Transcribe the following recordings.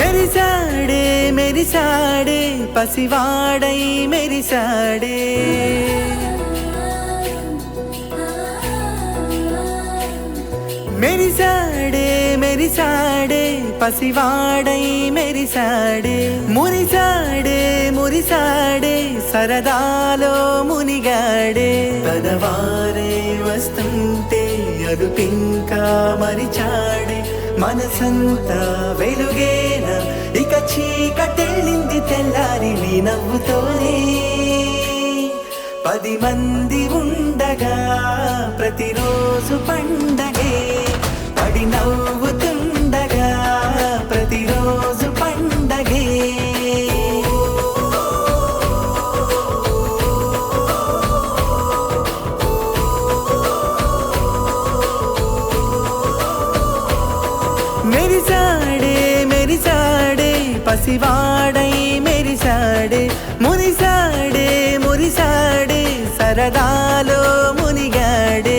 మెరిసాడే మెరిసాడే పసివాడై మెరిసాడే మెరిసాడే మెరిసాడే పసివాడై మెరిసాడే మురిసాడే మురిసాడే సరదాలో మునిగాడే పదవారే వస్తుంటే అదుపింకా మరిచాడే మనసంతా వెలుగేన ఇక చీకటెళ్ళింది తెల్లారి నీ నవ్వుతోనే 10 మంది ఉండగా ప్రతిరోజు పండగే పడి నవ్వుతుండగా ప్రతిరోజు పండగే మెరిసాడే మెరిసాడే పసివాడై మెరిసాడే మురిసాడే మురిసాడే సరదాలో మునిగాడే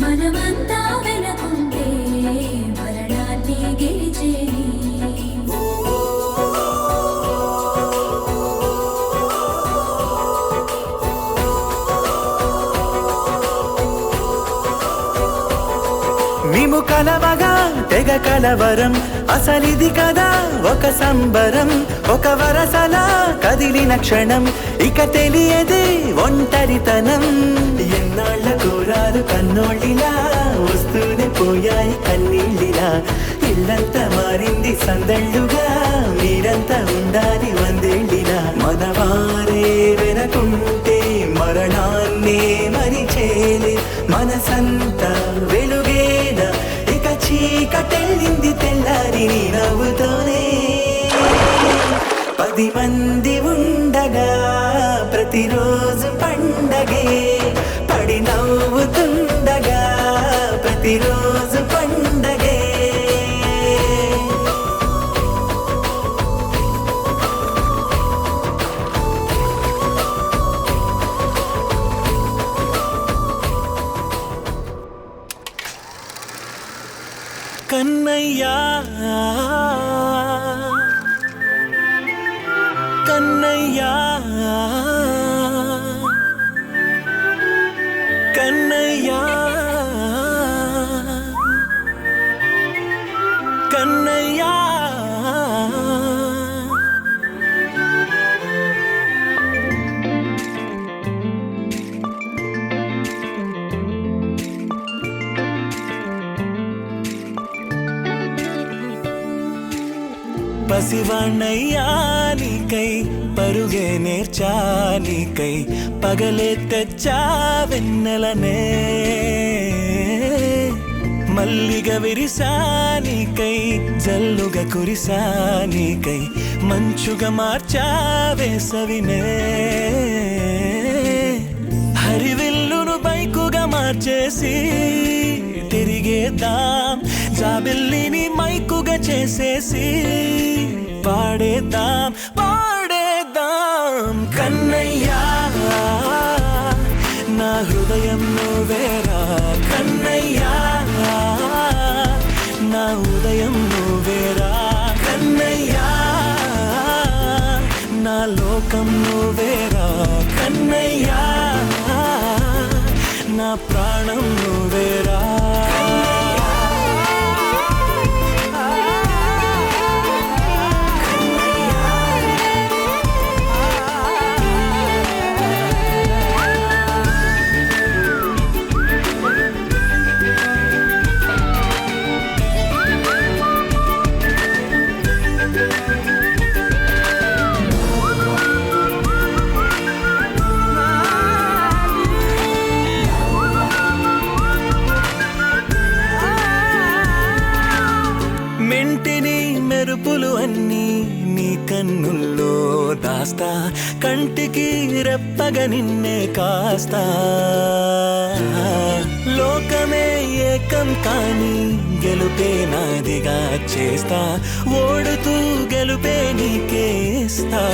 మనమంతా వెనకుంటే మరణాన్ని గెలిచేది మేము కలవగా తెగ కలవరం అసలిది కదా ఒక సంబరం ఒక వరసలా కదిలిన క్షణం ఇక తెలియదే ఒంటరితనం ఎన్నాళ్ళ కోరాలు కన్నోళ్ళిలా వస్తూనే పోయాయి కన్నీళ్ళిలా ఇల్లంతా మారింది సందళ్ళుగా మీరంతా ఉండాలి వందేళ్ళిలా మనవారే వెనకుంటే మరణాన్నే మరిచేలే మనసంతా వెలుగేన ఇక చీకటెళ్ళింది తెల్లారి నీ నవ్వుతోనే 10 మంది ఉండగా ప్రతిరోజు పండగే పడి నవ్వుతుండగా ప్రతిరోజు పండగే కన్నయ్యా కన్నయ్యా కన్నయ్యా కన్నయ్యా పసివాణ్ణయ్యా నీకై పరుగే నేర్చా నీకై పగలే తెచ్చా వెన్నెలనే మల్లిగ విరిసా నీకై జల్లుగా కురిసా నీకై మంచుగా మార్చా వేసవినే హరివిల్లును బైకుగా మార్చేసి తిరిగేద్దాం జాబిల్లిని మైకుగా చేసేసి పాడేద్దాం పాడేద్దాం కన్నయ్యా నా హృదయం నువ్వేరా కన్నయ్యా నా ఉదయం నువ్వేరా కన్నయ్యా నా లోకం నువ్వేరా కన్నయ్యా నా ప్రాణం నువ్వేరా చూపులు అన్నీ నీ కన్నుల్లో దాస్తా, కంటికి రెప్పగా నిన్నే కాస్తా. లోకమే ఏకం కాని గెలుపే నాదిగా చేస్తా, ఓడుతూ గెలుపే నీకేస్తా.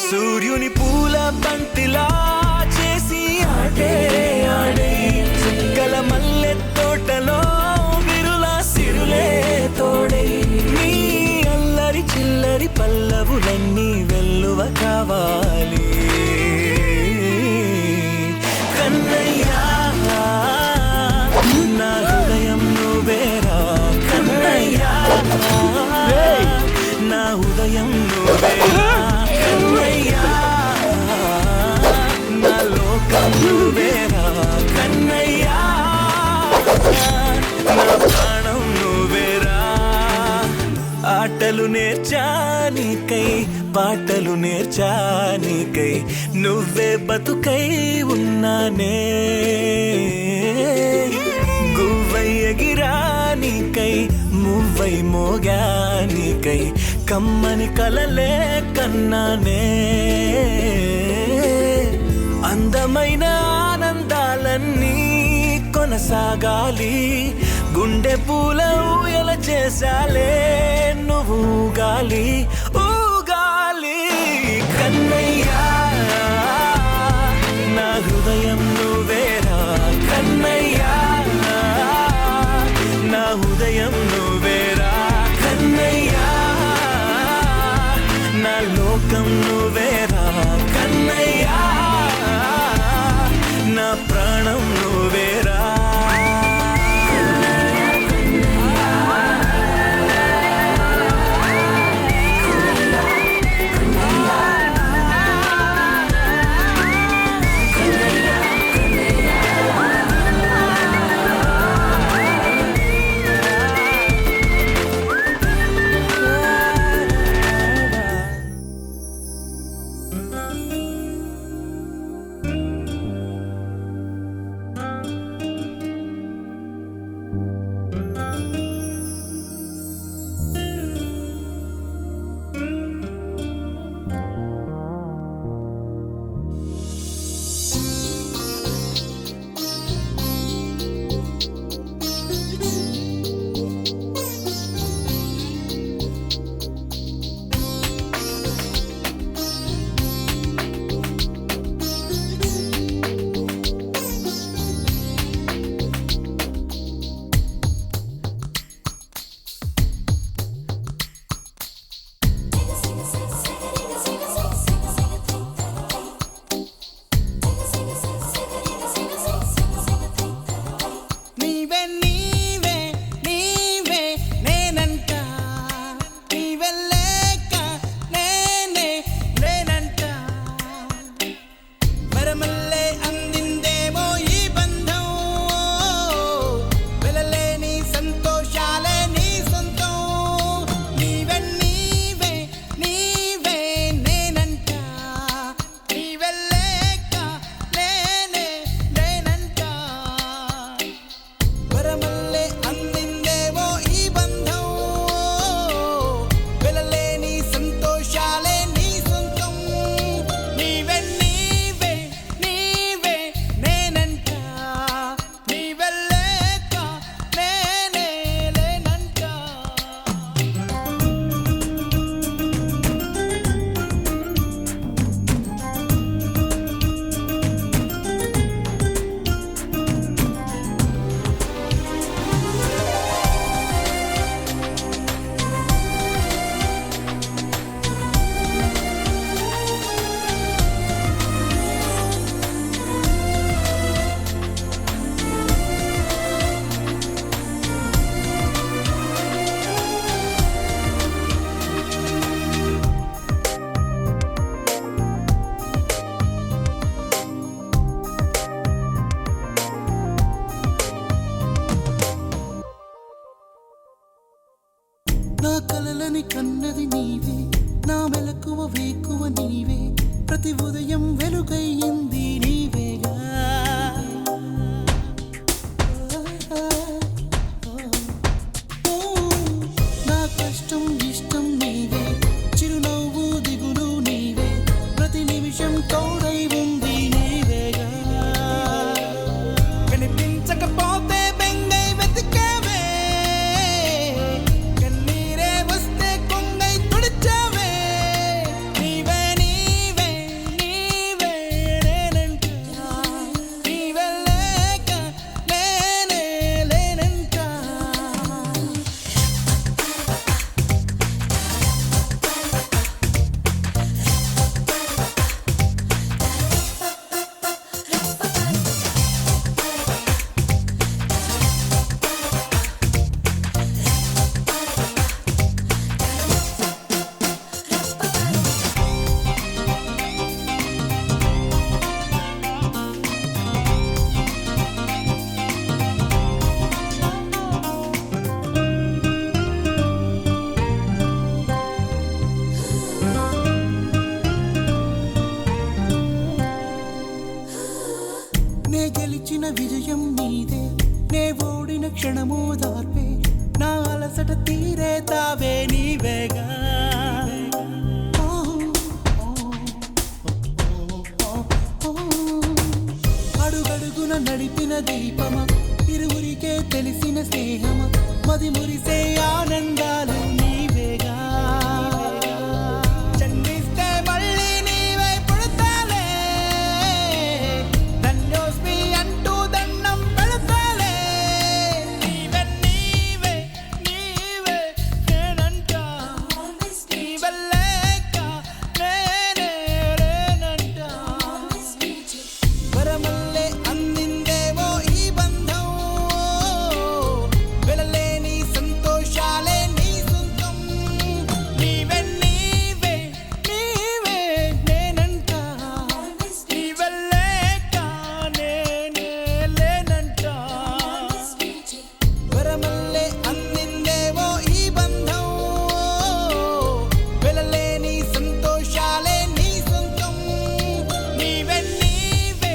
సూర్యుని పూల బంతిలా చేసి ఆడే ఆడే, చుక్కల మల్లె తోటలో విరుల సిరులే తోడే. నీ అల్లరి చిల్లరి పల్లవులన్నీ వెల్లువ కావాలి కన్నయ్యా. నా హృదయం నువ్వేరా కన్నయ్యా, నా ఉదయం నువ్వేరా కన్నయ్యా, నా లోకం నువ్వేరా కన్నయ్యా, నా ప్రాణం నువ్వేరా. ఆటలు నేర్చానికై పాటలు నేర్చానికై నువ్వే బతుకై ఉన్నానే. గువ్వై ఎగిరానికై మువ్వై మోగానికై కమ్మని కలలే కన్నానే. అందమైన ఆనందాలన్నీ కొనసాగాలి, గుండె పూల ఊయల చేసాలే నువ్వు ఊగాలి ఊగాలి కన్నయ్యా. నా హృదయం నువ్వేరా కన్నయ్యా, నా ఉదయం నువ్వేరా కన్నయ్యా, నా లోకం నువ్వేరా కన్నయ్యా, నా ప్రాణం నువ్వేరా. నా కలలని కన్నది నీవే, నా మెలకువ వేకువ నీవే, ప్రతి ఉదయం వెలుగయ్యింది నీవేగా. నా కష్టం ఇష్టం గెలిచిన విజయం నీదే, నే ఓడిన క్షణమో దార్పే, నా అలసట తీరే తావే నీవేగా. అడుగడుగున నడిపిన దీపమా, ఇరువురికే తెలిసిన స్నేహమా, మది మురిసే ఆనందాలు నీవేగా. జన్మిస్తే మళ్ళీ నీవై పుడతాలే, ధన్యోస్మి అంటూ దండం పెడతాలే. నీవే నీవే నీవే నేనంటా, నీవెల్లేక నేనే లేనంటా. వరమల్లే అందిందేవో ఈ బంధం, వెలలేని సంతోషాలే నీ సొంతం. నీవే నీవే నీవే నేనంటా, నీవెల్లేక నేనే లేనంటా. వరమల్లే అందిందేవో ఈ బంధం, వెలలేని సంతోషాలే నీ సొంతం. నీవే నీవే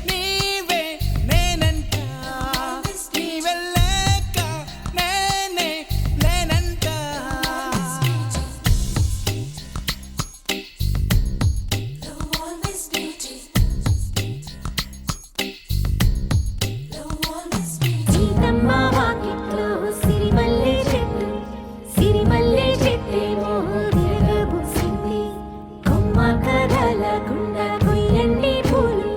నీవే నేనంటా, నీవెల్లేక నేనే లేనంటా. సీతమ్మ వాకిట్లో సిరిమల్లె చెట్టు, సిరిమల్లె చెట్టేమో తిరగబూసింది. కొమ్మ కదలకుండా కొయ్యండి పూలు,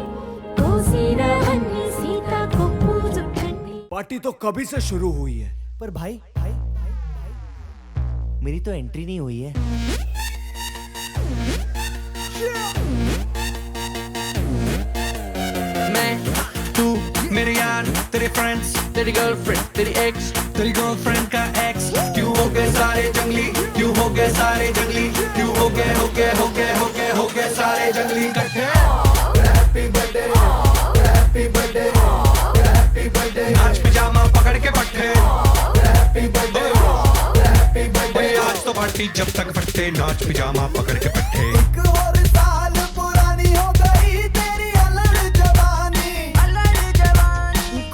కోసిరవన్నీ సీత కొప్పు చుట్టండి. पार्टी तो कभी से शुरू हुई है। पर भाई मेरी तो एंट्री नहीं हुई है। मैं तू मेरे यार, तेरे फ्रेंड्स, तेरी गर्लफ्रेंड, तेरी एक्स, तेरी गर्लफ्रेंड का एक्स, क्यों हो गए सारे जंगली, क्यों हो गए सारे जंगली, क्यों हो गए हो गए हो गए हो गए हो गए सारे जंगली इकट्ठे। Happy birthday happy birthday happy birthday, नाच पिजामा पकड़ के पट्टे। हैप्पी बर्थडे हैप्पी बर्थडे, आज तो पार्टी जब तक फट्टे, नाच पिजामा पकड़ के पट्टे। एक और साल पुरानी हो गई तेरी अलग जवानी,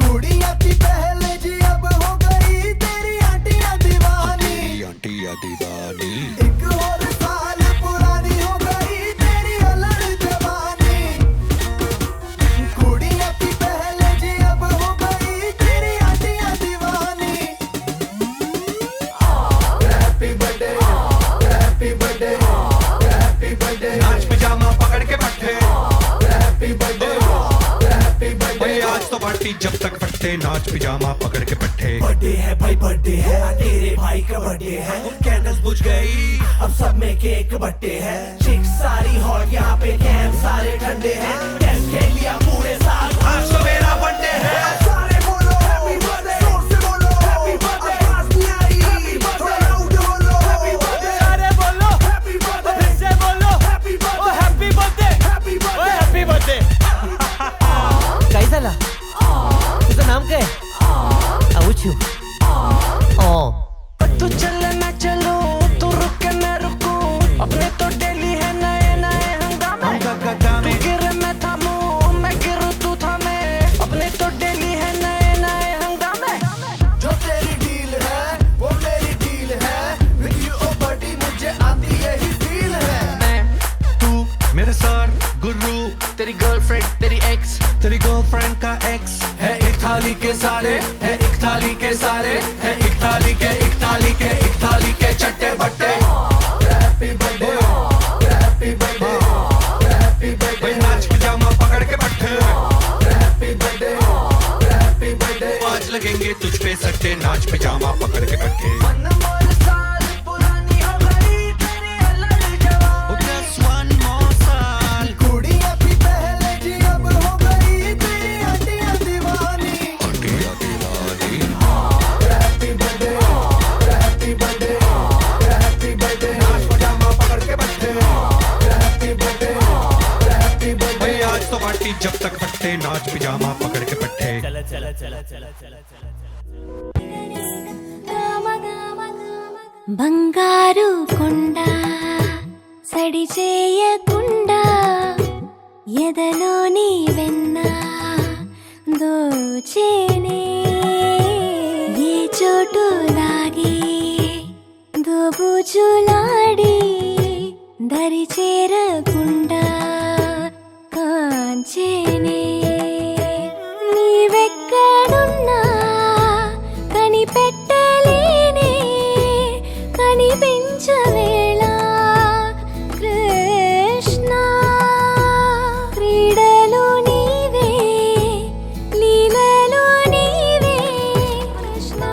कुड़िया की पहले जी अब हो गई तेरी आंटियां दीवानी। आंटी या दीवानी, एक और साल पुरानी हो गई तेरी अलग जवानी, कुड़िया की पहले जी अब हो गई तेरी आंटियां दीवानी। Happy birthday happy birthday happy birthday, नाच पिजामा पकड़ के पट्टे। Happy birthday happy birthday. आज तो पार्टी जब तक फट्टे, नाच पिजामा पकड़ के पट्टे। बर्थडे है भाई बर्थडे है, तेरे भाई का बर्थडे है। कैंडल्स बुझ गई, अब सब में केक बट्टे है। चिक सारी हॉट यहाँ पे, कैंप सारे ठंडे हैं। कैंप खेल लिया पूरे साल, आज तो मेरा बर्थडे है। सारे बोलो हैप्पी बर्थडे, जोर से बोलो हैप्पी बर्थडे, आवाज नहीं आ रही हैप्पी बर्थडे, लाउड बोलो हैप्पी बर्थडे, अरे बोलो हैप्पी बर्थडे, फिर से बोलो happy birthday, happy birthday happy birthday. Happy birthday. कैसा ला तुझं नाम काय? आऊचू ओ तू चले मैं चलूं, तू रुके मैं रुकूं, अपने तो डेली है नए नए हंगामे। तू गिरे मैं थामूं, मैं गिरूं तू थामे, अपने तो डेली है नए नए हंगामे। जो तेरी डील है वो मेरी डील है, विद यू ओ बडी मुझे आती यही फील है। मैं तू मेरे सर गुरु, तेरी गर्लफ्रेंड, तेरी एक्स, तेरी गर्लफ्रेंड का एक्स, है एक थाली के सारे, है एक थाली के सारे, है एक थाली के एक थाली के एक थाली के चट्टे बट्टे। Happy birthday happy birthday happy birthday, नाच पिजामा पकड़ के पट्टे। Happy birthday happy birthday. आज लगेंगे तुझ पे सट्टे, नाच पिजामा पकड़ के पट्टे। अनमोल साल पुरानी हो गई तेरी अलग जवानी। Just one more साल, कुड़िया की पहले जी अब हो गई तेरी आंटियां दीवानी। आंटी या दीवानी, happy birthday happy birthday happy birthday, नाच पिजामा पकड़ के पट्टे। Happy birthday happy birthday. आज तो पार्टी जब तक फट्टे, नाच पिजामा पकड़ के पट्टे। चला चला चला चला चला चला। బంగారు కొండ సడి చేయకుండా ఎదలోని వెన్న దోచేనే ఏ చోటు లాగే దోబుచులాడి దరి చేరకుండా కాంచేనే నీవెక్కడున్నా కనిపెట్టలేనే కనిపించవేళ కృష్ణ క్రీడలు నీవే లీలలు నీవే కృష్ణ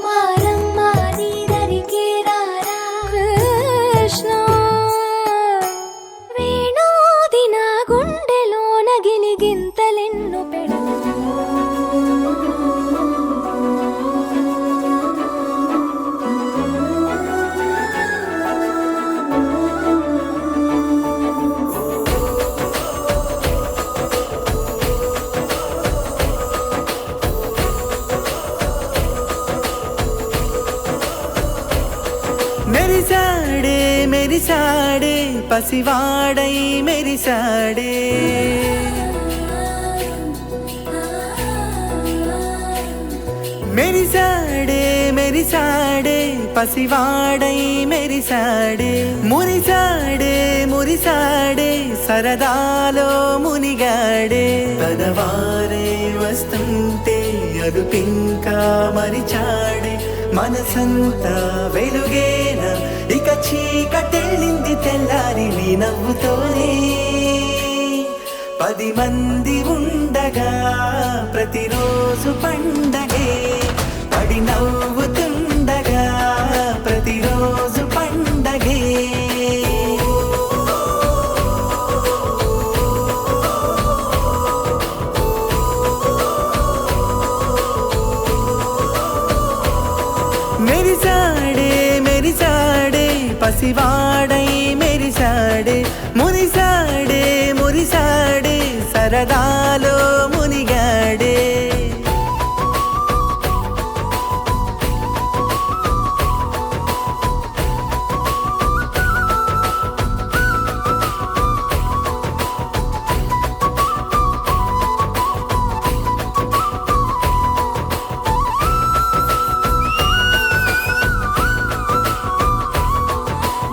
మారమ్మ నీ దరికి రారా కృష్ణ వేణోది నా గుండెలోన గిలిగింతలెన్ను పెడు మెరిసాడే మెరిసాడే పసివాడై మెరిసాడే మెరిసాడే మెరిసాడే పసివాడై మెరిసాడే మురిసాడే మురిసాడే సరదాలో మునిగాడే పదవారే వస్తుంటే అదుపింకా మరిచాడే మనసంతా వెలుగేన ఇక చీకటెళ్ళింది తెల్లారి నీ నవ్వుతోనే 10 మంది ఉండగా ప్రతిరోజు పండగే పడి నవ్వుతుండగా ప్రతిరోజు పండగే మెరిసాడే మెరిసాడే పసివాడై మెరిసాడే మురిసాడే మురిసాడే సరదాలో మునిగాడే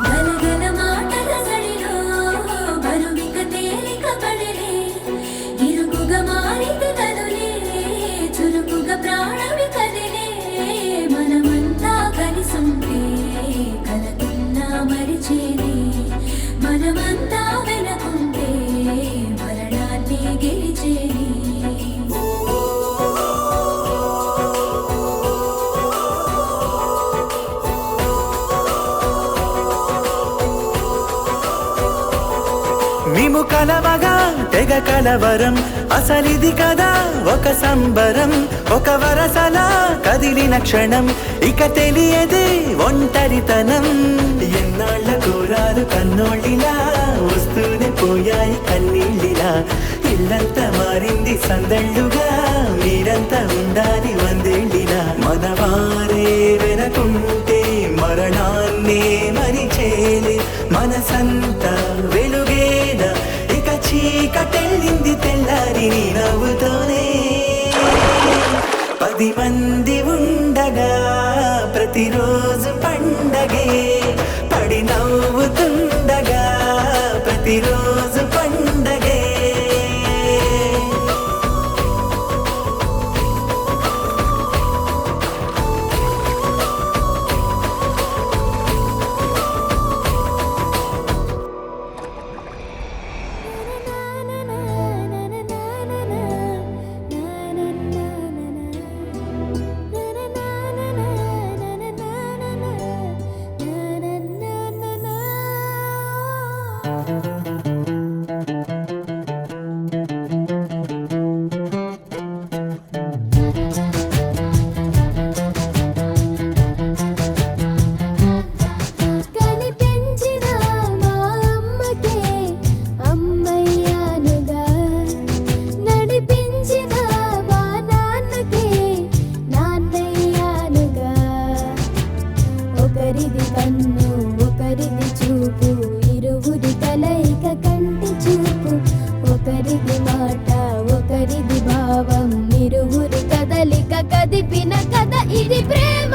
గలగల మాటల సడిలో బరువిక తేలిక పడలే ఇరుకుగా మారితే కదులే చురుకుగా ప్రాణమి కదిలే మనమంతా కలిసుంటే కలకున్నా మరిచేనే మనమంతా వెనకుంటే మరణాన్ని గెలిచేనే మేము కలవగా తెగ కలవరం అసలిది కదా ఒక సంబరం ఒక వరసలా కదిలిన క్షణం ఇక తెలియదే ఒంటరితనం ఎన్నాళ్ళ కోరాలు కన్నోళ్ళిలా వస్తూనే పోయాయి కన్నీళ్ళిలా ఇల్లంతా మారింది సందళ్ళుగా మీరంతా ఉండాలి వందేళ్ళిలా మనవారే వెనకుంటే మరణాన్నే మరిచేలే మనసంతా వెలుగేన ఇక చీకటెళ్ళింది తెల్లారి నీ నవ్వుతోనే 10 మంది ఉండగా ప్రతిరోజు పండగే పడి నవ్వుతుండగా ప్రతిరోజు పండగే కనిపించిన మా అమ్మకే అమ్మయ్యానుగా నడిపించిన మా నాన్నకే నాన్నయ్యానుగా ఒకరిది కన్ను ఒకరిది చూపు ఇరువురి కలయిక కంటి చూపు ఒకరిది మాట ఒక ఒకరిది భావం ఇరువురి కదలిక కదిపిన కథ ఇది ప్రేమ